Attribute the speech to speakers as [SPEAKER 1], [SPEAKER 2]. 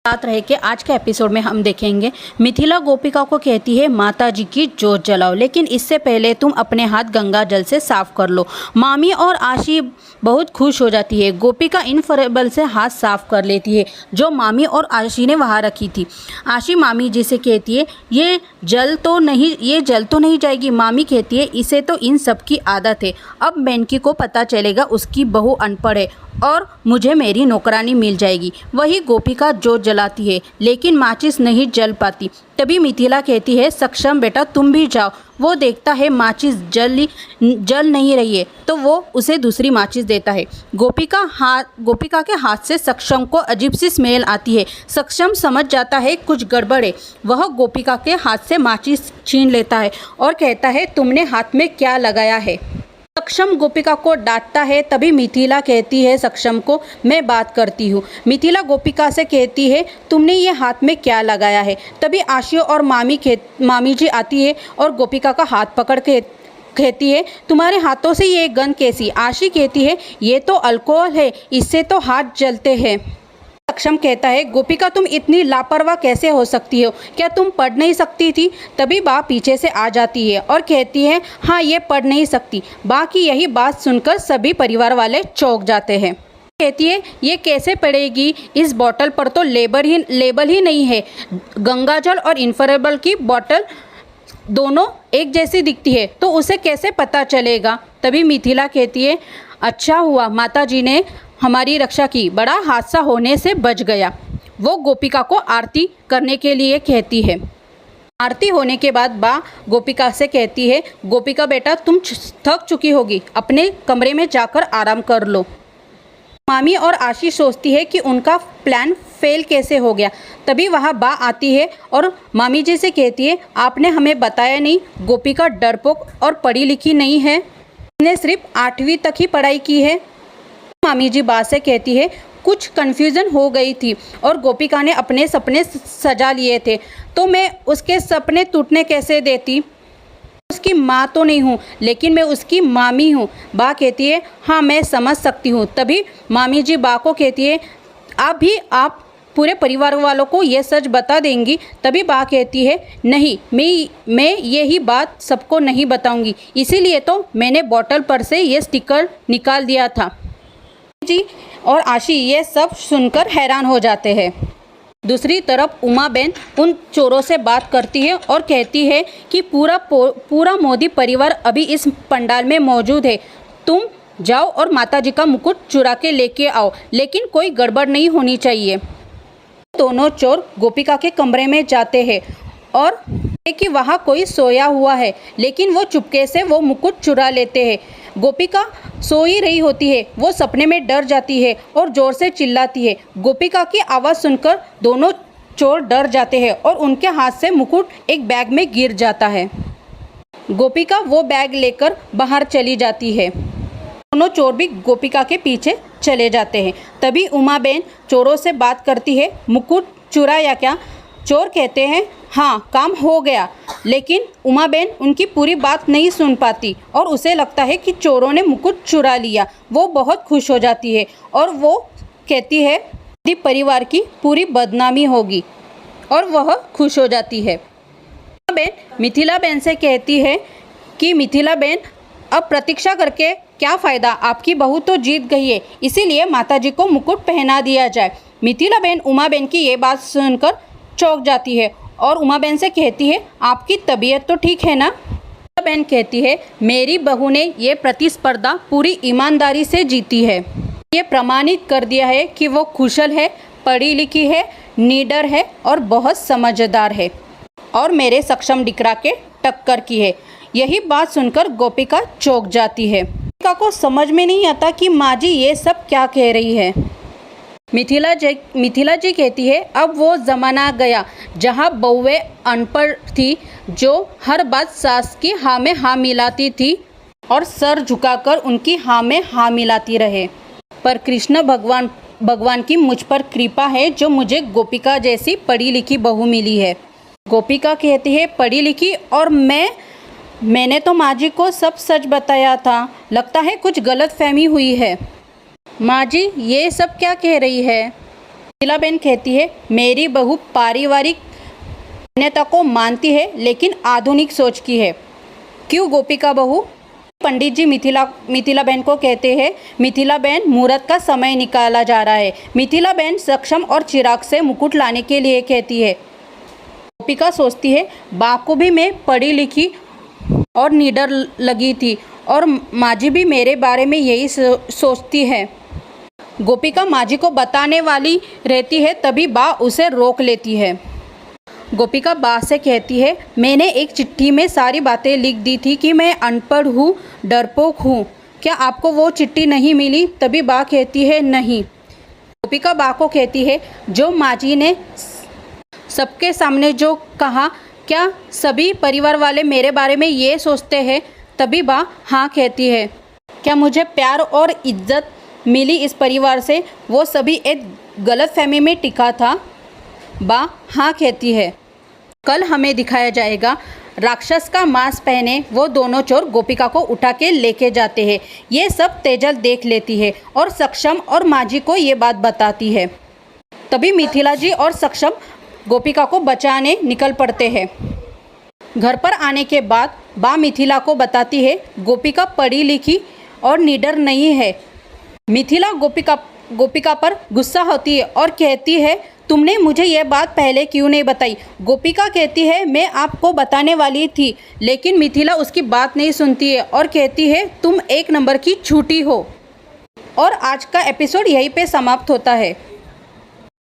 [SPEAKER 1] साथ रहे कि आज के एपिसोड में हम देखेंगे मिथिला गोपिका को कहती है माता जी की जोत जलाओ, लेकिन इससे पहले तुम अपने हाथ गंगा जल से साफ कर लो। मामी और आशी बहुत खुश हो जाती है। गोपिका इनफरेबल से हाथ साफ कर लेती है जो मामी और आशी ने वहाँ रखी थी। आशी मामी जी से कहती है ये जल तो नहीं जाएगी। मामी कहती है इसे तो इन सब की आदत है। अब बेनकी को पता चलेगा उसकी बहू अनपढ़ है और मुझे मेरी नौकरानी मिल जाएगी। वही गोपिका जोत जलाती है लेकिन माचिस नहीं जल पाती। तभी मिथिला कहती है सक्षम बेटा तुम भी जाओ। वो देखता है माचिस जल नहीं रही है तो वो उसे दूसरी माचिस देता है। गोपिका के हाथ से सक्षम को अजीब सी स्मेल आती है। सक्षम समझ जाता है कुछ गड़बड़ है। वह गोपिका के हाथ से माचिस छीन लेता है और कहता है तुमने हाथ में क्या लगाया है। सक्षम गोपिका को डांटता है। तभी मिथिला कहती है सक्षम को मैं बात करती हूँ। मिथिला गोपिका से कहती है तुमने ये हाथ में क्या लगाया है। तभी आशी और मामी जी आती है और गोपिका का हाथ पकड़ के कहती है तुम्हारे हाथों से ये गंध कैसी। आशी कहती है ये तो अल्कोहल है, इससे तो हाथ जलते हैं। सक्षम कहता है गोपिका तुम इतनी लापरवाह कैसे हो सकती हो, क्या तुम पढ़ नहीं सकती थी। तभी बा पीछे से आ जाती है और कहती है हाँ ये पढ़ नहीं सकती। बा की यही बात सुनकर सभी परिवार वाले चौंक जाते हैं। कहती है ये कैसे पढ़ेगी, इस बोतल पर तो लेबल ही नहीं है। गंगाजल और इन्फरेबल की बोतल दोनों एक जैसी दिखती है तो उसे कैसे पता चलेगा। तभी मिथिला कहती है अच्छा हुआ माता जी ने हमारी रक्षा की, बड़ा हादसा होने से बच गया। वो गोपिका को आरती करने के लिए कहती है। आरती होने के बाद बा गोपिका से कहती है गोपिका बेटा तुम थक चुकी होगी, अपने कमरे में जाकर आराम कर लो। मामी और आशी सोचती है कि उनका प्लान फेल कैसे हो गया। तभी वहाँ बा आती है और मामी जी से कहती है आपने हमें बताया नहीं, गोपिका डरपोक और पढ़ी लिखी नहीं है, उसने सिर्फ 8वीं तक ही पढ़ाई की है। मामी जी बा से कहती है कुछ कन्फ्यूज़न हो गई थी और गोपिका ने अपने सपने सजा लिए थे तो मैं उसके सपने टूटने कैसे देती। उसकी माँ तो नहीं हूँ लेकिन मैं उसकी मामी हूँ। बा कहती है हाँ मैं समझ सकती हूँ। तभी मामी जी बा को कहती है आप पूरे परिवार वालों को ये सच बता देंगी। तभी बा कहती है नहीं मैं यही बात सबको नहीं बताऊंगी, इसीलिए तो मैंने बोतल पर से ये स्टिकर निकाल दिया था। जी और आशी ये सब सुनकर हैरान हो जाते हैं। दूसरी तरफ उमा बेन उन चोरों से बात करती है और कहती है कि पूरा मोदी परिवार अभी इस पंडाल में मौजूद है। तुम जाओ और माताजी का मुकुट चुरा के लेके आओ, लेकिन कोई गड़बड़ नहीं होनी चाहिए। दोनों चोर गोपिका के कमरे में जाते हैं और कि वहाँ कोई सोया हुआ है, लेकिन वो चुपके से वो मुकुट चुरा लेते हैं। गोपिका सो ही रही होती है। वो सपने में डर जाती है और ज़ोर से चिल्लाती है। गोपिका की आवाज़ सुनकर दोनों चोर डर जाते हैं और उनके हाथ से मुकुट एक बैग में गिर जाता है। गोपिका वो बैग लेकर बाहर चली जाती है। दोनों चोर भी गोपिका के पीछे चले जाते हैं। तभी उमा बेन चोरों से बात करती है मुकुट चुराया क्या। चोर कहते हैं हाँ काम हो गया, लेकिन उमा बेन उनकी पूरी बात नहीं सुन पाती और उसे लगता है कि चोरों ने मुकुट चुरा लिया। वो बहुत खुश हो जाती है और वो कहती है यदि परिवार की पूरी बदनामी होगी और वह खुश हो जाती है। उमा बेन मिथिला बेन से कहती है कि मिथिला बेन अब प्रतीक्षा करके क्या फ़ायदा, आपकी बहू तो जीत गई है, इसीलिए माताजी को मुकुट पहना दिया जाए। मिथिला बेन उमा बेन की ये बात सुनकर चौंक जाती है और उमा बेन से कहती है आपकी तबीयत तो ठीक है ना। उमा बेन कहती है मेरी बहू ने ये प्रतिस्पर्धा पूरी ईमानदारी से जीती है। ये प्रमाणित कर दिया है कि वो कुशल है, पढ़ी लिखी है, निडर है और बहुत समझदार है और मेरे सक्षम डिकरा के टक्कर की है। यही बात सुनकर गोपिका चौंक जाती है। गोपिका को समझ में नहीं आता कि माँ जी ये सब क्या कह रही है। मिथिला जी कहती है अब वो ज़माना गया जहाँ बहुएं अनपढ़ थी, जो हर बात सास की हाँ में हाँ मिलाती थी और सर झुकाकर उनकी हाँ में हाँ मिलाती रहे। पर कृष्ण भगवान की मुझ पर कृपा है जो मुझे गोपिका जैसी पढ़ी लिखी बहू मिली है। गोपिका कहती है पढ़ी लिखी और मैंने तो माँ जी को सब सच बताया था, लगता है कुछ गलत फहमी हुई है। माँ जी ये सब क्या कह रही है। मिथिला बहन कहती है मेरी बहू पारिवारिक मान्यता को मानती है लेकिन आधुनिक सोच की है। क्यों गोपिका बहू? पंडित जी मिथिला बहन को कहते हैं मिथिला बहन मुहूर्त का समय निकाला जा रहा है। मिथिला बहन सक्षम और चिराग से मुकुट लाने के लिए कहती है। गोपिका सोचती है बा को भी मैं पढ़ी लिखी और निडर लगी थी और माँ जी भी मेरे बारे में यही सोचती है। गोपिका माँ जी को बताने वाली रहती है तभी बा उसे रोक लेती है। गोपिका बा से कहती है मैंने एक चिट्ठी में सारी बातें लिख दी थी कि मैं अनपढ़ हूँ, डरपोक हूँ। क्या आपको वो चिट्ठी नहीं मिली? तभी बा कहती है नहीं। गोपिका बा को कहती है जो माँ जी ने सबके सामने जो कहा, क्या सभी परिवार वाले मेरे बारे में ये सोचते हैं? तभी बा हाँ कहती है। क्या मुझे प्यार और इज्जत मिली इस परिवार से? वो सभी एक गलतफहमी में टिका था। बा हाँ कहती है। कल हमें दिखाया जाएगा राक्षस का मांस पहने वो दोनों चोर गोपिका को उठा के लेके जाते हैं। ये सब तेजल देख लेती है और सक्षम और माँ जी को ये बात बताती है। तभी मिथिला जी और सक्षम गोपिका को बचाने निकल पड़ते हैं। घर पर आने के बाद बा मिथिला को बताती है गोपिका पढ़ी लिखी और निडर नहीं है। मिथिला गोपिका पर गुस्सा होती है और कहती है तुमने मुझे यह बात पहले क्यों नहीं बताई? गोपिका कहती है मैं आपको बताने वाली थी, लेकिन मिथिला उसकी बात नहीं सुनती है और कहती है तुम एक नंबर की झूठी हो। और आज का एपिसोड यहीं पे समाप्त होता है।